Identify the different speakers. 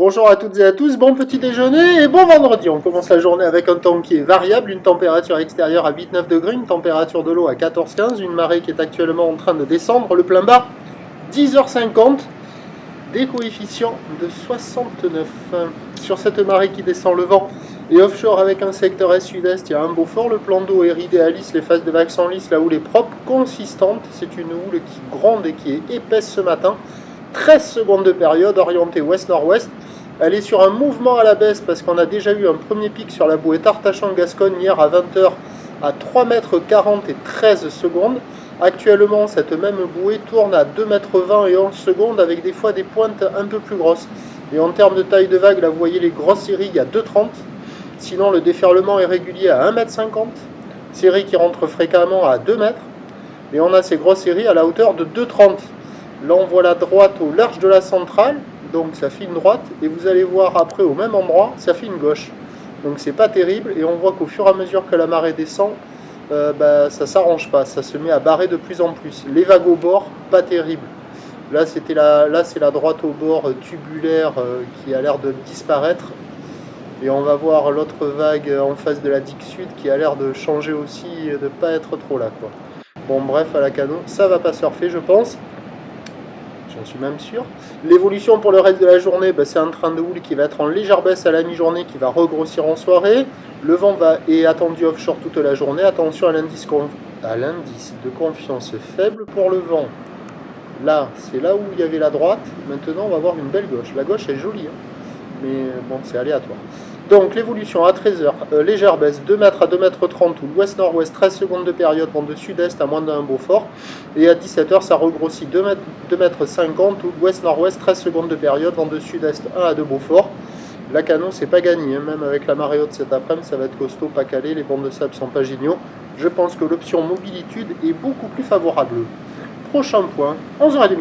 Speaker 1: Bonjour à toutes et à tous, bon petit déjeuner et bon vendredi. On commence la journée avec un temps qui est variable, une température extérieure à 8-9 degrés, une température de l'eau à 14-15, une marée qui est actuellement en train de descendre, le plein bas 10h50, des coefficients de 69. Sur cette marée qui descend, le vent et offshore avec un secteur est-sud-est, il y a un Beaufort, le plan d'eau est ridé à lisse, les phases de vagues sont lisses, la houle est propre, consistante, c'est une houle qui gronde et qui est épaisse ce matin. 13 secondes de période, orientée ouest-nord-ouest. Elle est sur un mouvement à la baisse parce qu'on a déjà eu un premier pic sur la bouée Artachon-Gascogne hier à 20h à 3,40 m et 13 secondes. Actuellement, cette même bouée tourne à 2,20 m et 11 secondes avec des fois des pointes un peu plus grosses. Et en termes de taille de vague, là vous voyez les grosses séries à 2,30 m. Sinon, le déferlement est régulier à 1,50 m. Série qui rentre fréquemment à 2 mètres. Et on a ces grosses séries à la hauteur de 2,30 m. Là, on voit la droite au large de la centrale, donc ça fait une droite, et vous allez voir après au même endroit, ça fait une gauche. Donc c'est pas terrible, et on voit qu'au fur et à mesure que la marée descend, ça s'arrange pas, ça se met à barrer de plus en plus. Les vagues au bord, pas terrible. Là, c'est la droite au bord tubulaire qui a l'air de disparaître, et on va voir l'autre vague en face de la digue sud qui a l'air de changer aussi, de pas être trop là, quoi. Bon, bref, à la canon, ça va pas surfer, je pense. J'en suis même sûr. L'évolution pour le reste de la journée, c'est un train de houle qui va être en légère baisse à la mi-journée, qui va regrossir en soirée. Le vent est attendu offshore toute la journée. Attention à l'indice de confiance faible pour le vent. Là, c'est là où il y avait la droite. Maintenant, on va voir une belle gauche. La gauche est jolie, hein, mais bon, c'est aléatoire. Donc l'évolution à 13h, légère baisse, 2 mètres à 2 mètres 30 ou l'ouest-nord-ouest, 13 secondes de période, vent de sud-est à moins d'un Beaufort. Et à 17h, ça regrossit 2 mètres 50 ou l'ouest-nord-ouest, 13 secondes de période, vent de sud-est 1 à 2 Beaufort. La canon, c'est pas gagné, hein. Même avec la marée haute cet après-midi, ça va être costaud, pas calé, les bancs de sable sont pas géniaux. Je pense que l'option mobilitude est beaucoup plus favorable. Prochain point, 11h30.